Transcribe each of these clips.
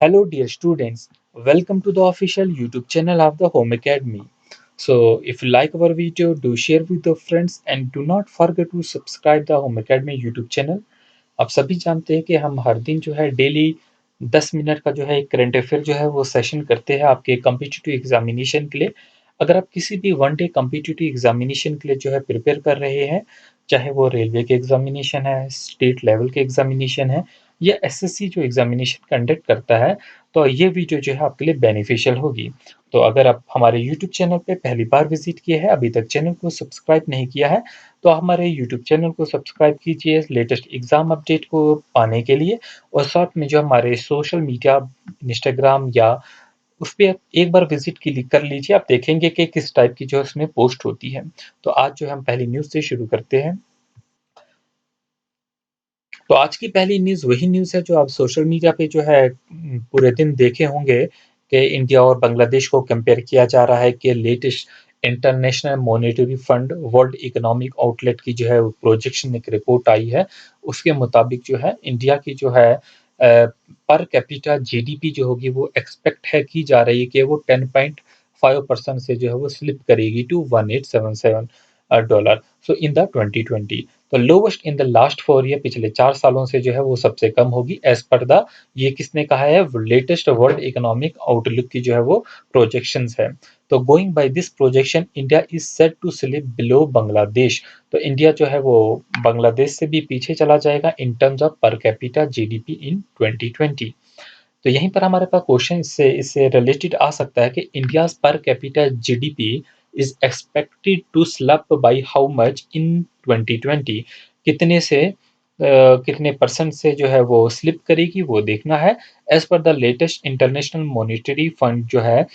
Hello, dear students. Welcome to the official YouTube channel of the Home Academy. So, if you like our video, do share with your friends and do not forget to subscribe the Home Academy YouTube channel. आप सभी जानते हैं कि हम हर दिन जो है daily 10 minute का जो है एक करंट अफेयर जो है वो सेशन करते हैं आपके कम्पिटिटिव एग्जामिनेशन के लिए। अगर आप किसी भी वन डे कम्पिटिटिव एग्जामिनेशन के लिए जो है प्रिपेयर कर रहे हैं, चाहे वो रेलवे के एग्जामिनेशन है, स्टेट लेवल के एग्जामिनेशन है या एसएससी जो एग्जामिनेशन कंडक्ट करता है, तो ये वीडियो जो है आपके लिए बेनिफिशियल होगी। तो अगर आप हमारे यूट्यूब चैनल पे पहली बार विजिट किए हैं, अभी तक चैनल को सब्सक्राइब नहीं किया है, तो हमारे यूट्यूब चैनल को सब्सक्राइब कीजिए लेटेस्ट एग्जाम अपडेट को पाने के लिए। और साथ में जो हमारे सोशल मीडिया इंस्टाग्राम या उस पे आप एक बार विजिट कर लीजिए, आप देखेंगे कि किस टाइप की जो है उसमें पोस्ट होती है। तो आज जो है हम पहली न्यूज़ से शुरू करते हैं। तो आज की पहली न्यूज़ वही न्यूज़ है जो आप सोशल मीडिया पे जो है पूरे दिन देखे होंगे कि इंडिया और बांग्लादेश को कंपेयर किया जा रहा है कि latest International Monetary fund world economic outlet की जो है प्रोजेक्शन एक रिपोर्ट आई है। उसके मुताबिक जो है इंडिया की जो है पर कैपिटा जीडीपी जो होगी वो एक्सपेक्ट है की जा रही है कि वो 10.5% से जो है वो स्लिप करेगी to 1877 dollar so in the 2020। तो lowest in the last 4 year, पिछले 4 सालों से जो है वो सबसे कम होगी एज पर द, ये किसने कहा है, लेटेस्ट वर्ल्ड इकोनॉमिक आउटलुक की जो है वो प्रोजेक्शंस है। तो going by this projection India is set to slip below Bangladesh. तो इंडिया जो है वो बांग्लादेश से भी पीछे चला जाएगा इन टर्म्स ऑफ पर कैपिटा जीडीपी इन 2020। तो यहीं पर हमारे पास क्वेश्चन इससे इससे रिलेटेड आ सकता है कि India's per capita GDP is expected to slump by how much in 2020। कितने से कितने परसेंट से जो है वो स्लिप करेगी वो देखना है। As per the latest International Monetary Fund जो है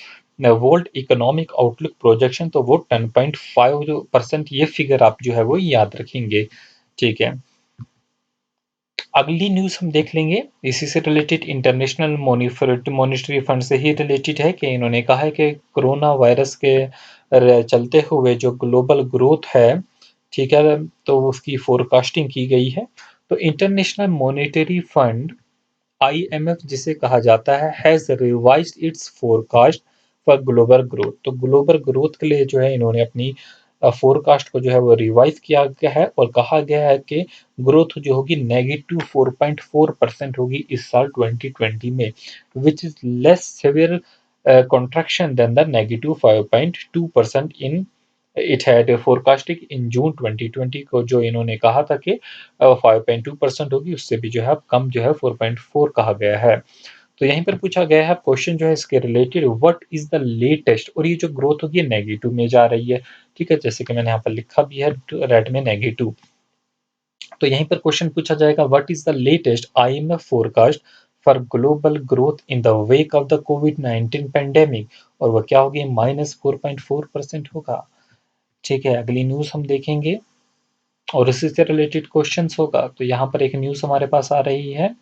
वर्ल्ड इकोनॉमिक आउटलुक प्रोजेक्शन, तो वो 10.5% ये फिगर आप जो है वो याद रखेंगे। ठीक है, अगली न्यूज़ हम देख लेंगे। इसी से रिलेटेड इंटरनेशनल मॉनेटरी फंड से ही रिलेटेड है कि इन्होंने कहा है कि कोरोना वायरस के चलते हुए जो ग्लोबल ग्रोथ है, ठीक है, तो उसकी फोरकास्टिंग की गई है। तो इंटरनेशनल मॉनेटरी फंड आईएमएफ जिसे कहा जाता है has revised it's forecast for global growth. तो ग्लोबल ग्रोथ के लिए जो है इन्होंने अपनी फोरकास्ट को जो है वो रिवाइज किया गया है और कहा गया है कि ग्रोथ जो होगी -4.4% होगी इस साल 2020 में, which is less severe contraction than the -5.2% in it had forecasting in June 2020 को, जो इन्होंने कहा था कि 5.2% होगी, उससे भी जो है कम जो है 4.4 कहा गया है। तो यहीं पर पूछा गया है क्वेश्चन जो है इसके related, what is the latest, और ये जो ग्रोथ होगी नेगेटिव में जा रही है। ठीक है, जैसे कि मैंने यहाँ पर लिखा भी है रेड में नेगेटिव। तो यहीं पर क्वेश्चन पूछा जाएगा what is the latest IMF forecast for global growth in the wake of the covid pandemic, और वह क्या होगी, -4.4% होगा। ठीक है, अगली न्यूज हम देखेंगे और इसी से रिलेटेड क्वेश्चंस होगा। तो यहाँ पर एक न्यूज़ हमारे पास आ रही है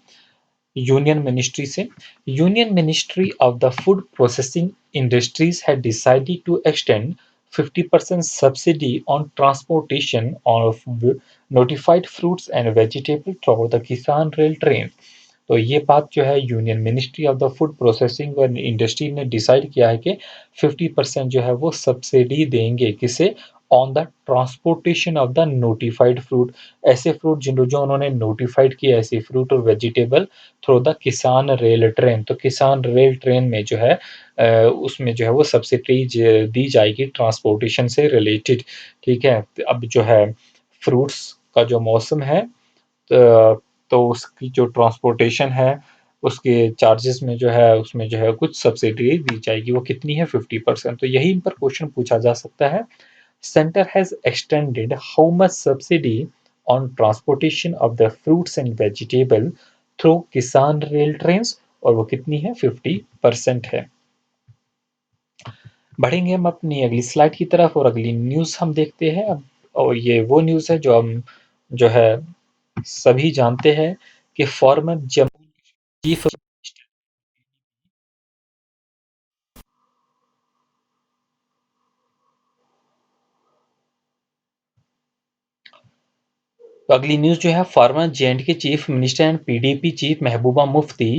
यूनियन मिनिस्ट्री से। Union Ministry of the Food Processing Industries had decided to extend 50% subsidy on transportation of notified fruits and vegetable through the Kisan Rail train. तो ये बात जो है Union Ministry of the Food Processing और industry ने decide किया है कि 50% जो है वो सब्सिडी देंगे, किसे, on the transportation of the notified fruit, ऐसे फ्रूट जिन जो उन्होंने नोटिफाइड किए, ऐसे फ्रूट और vegetable through the Kisan Rail train. तो किसान रेल ट्रेन में जो है उसमें जो है वो सब्सिडी दी जाएगी ट्रांसपोर्टेशन से रिलेटेड। ठीक है, अब जो है फ्रूट्स का जो मौसम है, तो उसकी जो ट्रांसपोर्टेशन है उसके चार्जेस में जो है उसमें जो है कुछ सब्सिडी दी जाएगी, वो कितनी है, 50%। तो यही पर क्वेश्चन पूछा जा सकता है, centre has extended how much subsidy on transportation of the fruits and vegetable through किसान रेल ट्रेन, और वो कितनी है, 50% है। बढ़ेंगे हम अपनी अगली स्लाइड की तरफ और अगली न्यूज़ हम देखते हैं अब। और ये वो न्यूज़ है जो हम जो है सभी जानते हैं कि फॉर्मर जम्मू चीफ, तो अगली न्यूज़ जो है, former J and K chief minister and PDP chief Mehbooba Mufti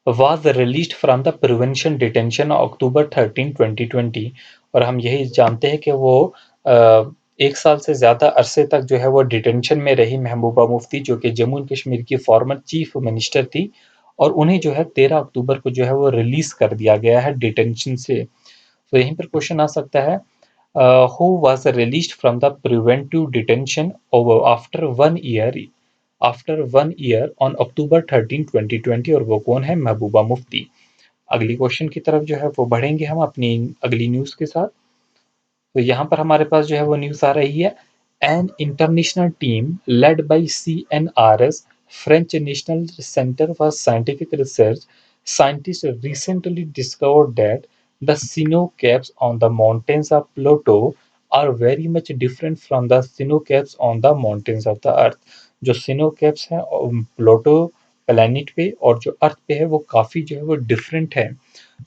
was released from the prevention detention October 13 2020। और हम यही जानते हैं कि वो 1 साल से ज़्यादा अरसे तक जो है वो डिटेंशन में रही महबूबा मुफ्ती, जो कि जम्मू एंड कश्मीर की फॉर्मर चीफ मिनिस्टर थी, और उन्हें जो है 13 अक्टूबर को जो है वो रिलीज़ कर दिया गया है डिटेंशन से। तो यहीं पर क्वेश्चन आ सकता है, who was released from the preventive detention over after 1 year on October 13 2020, और वो कौन है? महबूबा मुफ्ती। अगली क्वेश्चन की तरफ जो है वो बढ़ेंगे हम अपनी अगली न्यूज़ के साथ। तो यहाँ पर हमारे पास जो है वो न्यूज़ आ रही है, an international team led by CNRS French national centre for scientific research scientists recently discovered that the snow caps on the mountains of Pluto are very much different from the snow caps on the mountains of the Earth। जो snow caps हैं Pluto planet पे और जो अर्थ पे है वो काफ़ी जो है वो डिफरेंट है।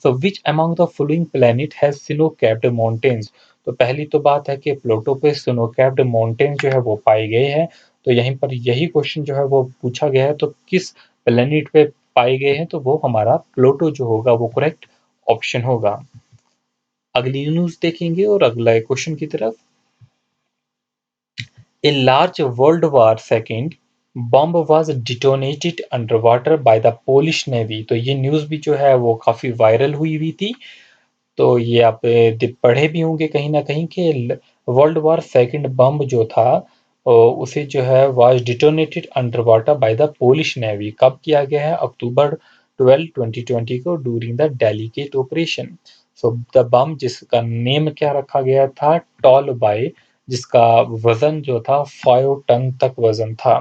So which among the following planet has snow capped mountains. तो पहली तो बात है कि प्लूटो पे स्नो कैप्ड माउंटेन जो है वो पाए गए हैं। तो यहीं पर यही क्वेश्चन जो है वो पूछा गया है, तो किस प्लैनेट पे पाए गए हैं? तो वो हमारा प्लूटो जो होगा वो करेक्ट ऑप्शन होगा। अगली न्यूज़ देखेंगे और अगला क्वेश्चन की तरफ। A large World War II bomb was detonated underwater by the Polish Navy। तो ये न्यूज़ भी जो है वो काफ़ी वायरल हुई हुई थी। तो ये आप पढ़े भी होंगे कहीं ना कहीं कि वर्ल्ड वॉर सेकंड बम जो था उसे जो है was detonated under water by the Polish navy. कब किया गया है? अक्टूबर 12 2020 को during the delicate operation. So the bomb जिसका नेम क्या रखा गया था? टॉल बाय, जिसका वजन जो था 5 टन तक वजन था।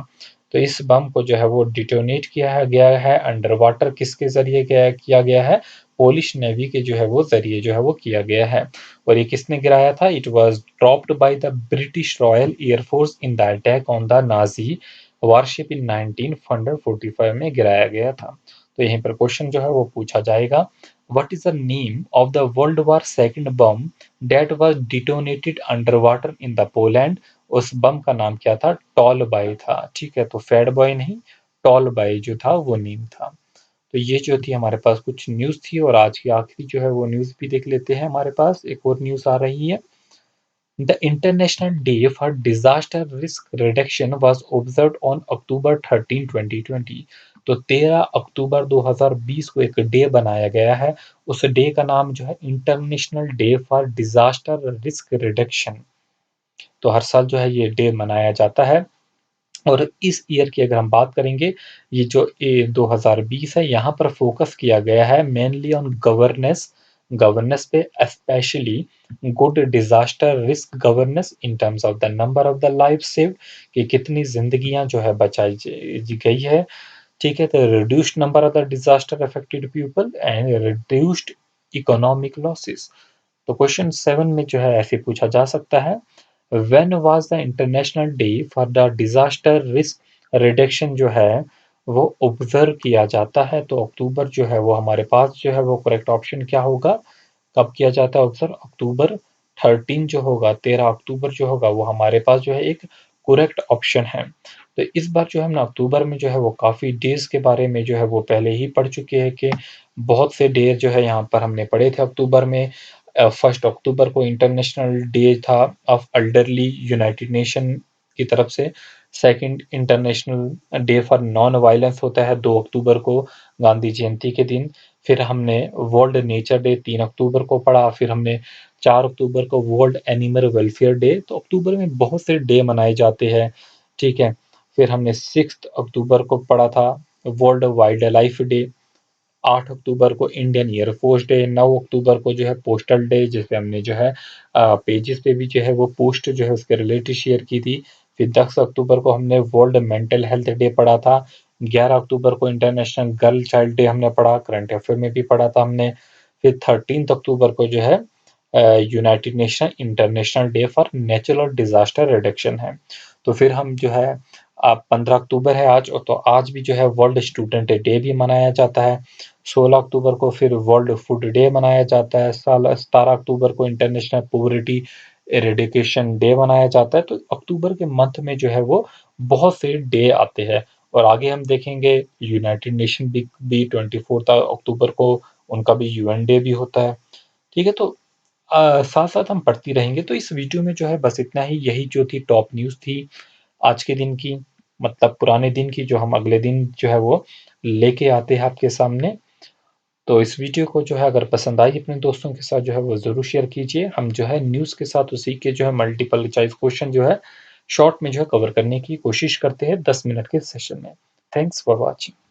तो इस बम को जो है वो डिटोनेट किया गया है अंडर वाटर, किसके जरिए किया गया है? पोलिश नेवी के जो है वो जरिए जो है वो किया गया है। और ये किसने गिराया था? It was dropped by the British Royal air force in the attack on the Nazi warship in 1945 में गिराया गया था। तो यहीं पर क्वेश्चन जो है वो पूछा जाएगा, what is the name of the world war second bomb that was detonated under water in the Poland. उस बम का नाम क्या था? टॉल बाय था। ठीक है, तो फैट बॉय नहीं, टॉल बाय जो था वो नेम था। तो ये जो थी हमारे पास कुछ न्यूज़ थी, और आज की आखिरी जो है वो न्यूज़ भी देख लेते हैं। हमारे पास एक और न्यूज़ आ रही है, the international day for disaster risk reduction was observed on October 13 2020। तो 13 अक्टूबर 2020 को एक डे बनाया गया है। उस डे का नाम जो है international day for disaster risk reduction. तो हर साल जो है ये डे मनाया जाता है। और इस ईयर की अगर हम बात करेंगे, ये जो 2020 है, यहाँ पर फोकस किया गया है मेनली ऑन गवर्नेंस, गवर्नेंस पे, specially good disaster risk governance in terms of the number of the life saved, कि कितनी जिंदगियां जो है बचाई गई है। ठीक है, तो reduced number of the disaster affected people and reduced economic losses. तो क्वेश्चन 7 में जो है ऐसे पूछा जा सकता है, when was the international day for the disaster risk reduction जो है वो ऑब्जर्व किया जाता है। तो अक्टूबर जो है वो हमारे पास जो है वो करेक्ट ऑप्शन क्या होगा? कब किया जाता है ऑब्जर्व? अक्टूबर 13 जो होगा, 13 अक्टूबर जो होगा वो हमारे पास जो है एक करेक्ट ऑप्शन है। तो इस बार जो है ना अक्टूबर में जो है वो काफ़ी डेज के बारे में जो है वो पहले ही पढ़ चुके हैं कि बहुत से डे जो है यहाँ पर हमने पढ़े थे अक्टूबर में। 1 अक्टूबर को इंटरनेशनल डे था ऑफ एल्डरली यूनाइटेड नेशन की तरफ से। Second international day for non violence होता है 2 अक्टूबर को, गांधी जयंती के दिन। फिर हमने वर्ल्ड नेचर डे 3 अक्टूबर को पढ़ा। फिर हमने 4 अक्टूबर को वर्ल्ड एनिमल वेलफेयर डे। तो अक्टूबर में बहुत से डे मनाए जाते हैं। ठीक है, फिर हमने 6 अक्टूबर को पढ़ा था वर्ल्ड वाइल्ड लाइफ डे। 8 अक्टूबर को इंडियन एयरफोर्स डे। 9 अक्टूबर को जो है पोस्टल डे, जिसपे हमने जो है पेजेस पे भी जो है वो पोस्ट जो है उसके रिलेटेड शेयर की थी। फिर 10 अक्टूबर को हमने वर्ल्ड मेंटल हेल्थ डे पढ़ा था। 11 अक्टूबर को इंटरनेशनल गर्ल चाइल्ड डे हमने पढ़ा, करंट अफेयर में भी पढ़ा था हमने। फिर 13 अक्टूबर को जो है United nation international day for natural disaster reduction है। तो फिर हम जो है 15 अक्टूबर है आज, तो आज भी जो है वर्ल्ड स्टूडेंट डे भी मनाया जाता है। 16 अक्टूबर को फिर वर्ल्ड फूड डे मनाया जाता है। 17 अक्टूबर को इंटरनेशनल पोवर्टी एरेडिकेशन डे मनाया जाता है। तो अक्टूबर के मंथ में जो है वो बहुत से डे आते हैं। और आगे हम देखेंगे यूनाइटेड नेशन भी 24 अक्टूबर को उनका भी यूएन डे भी होता है। ठीक है, तो साथ-साथ हम पढ़ती रहेंगे। तो इस वीडियो में जो है बस इतना ही, यही जो थी टॉप न्यूज़ थी आज के दिन की, मतलब पुराने दिन की, जो हम अगले दिन जो है वो लेके आते हैं आपके सामने। तो इस वीडियो को जो है अगर पसंद आई अपने दोस्तों के साथ जो है वो ज़रूर शेयर कीजिए। हम जो है न्यूज़ के साथ उसी के जो है मल्टीपल चॉइस क्वेश्चन जो है शॉर्ट में जो है कवर करने की कोशिश करते हैं 10 मिनट के सेशन में। Thanks for watching.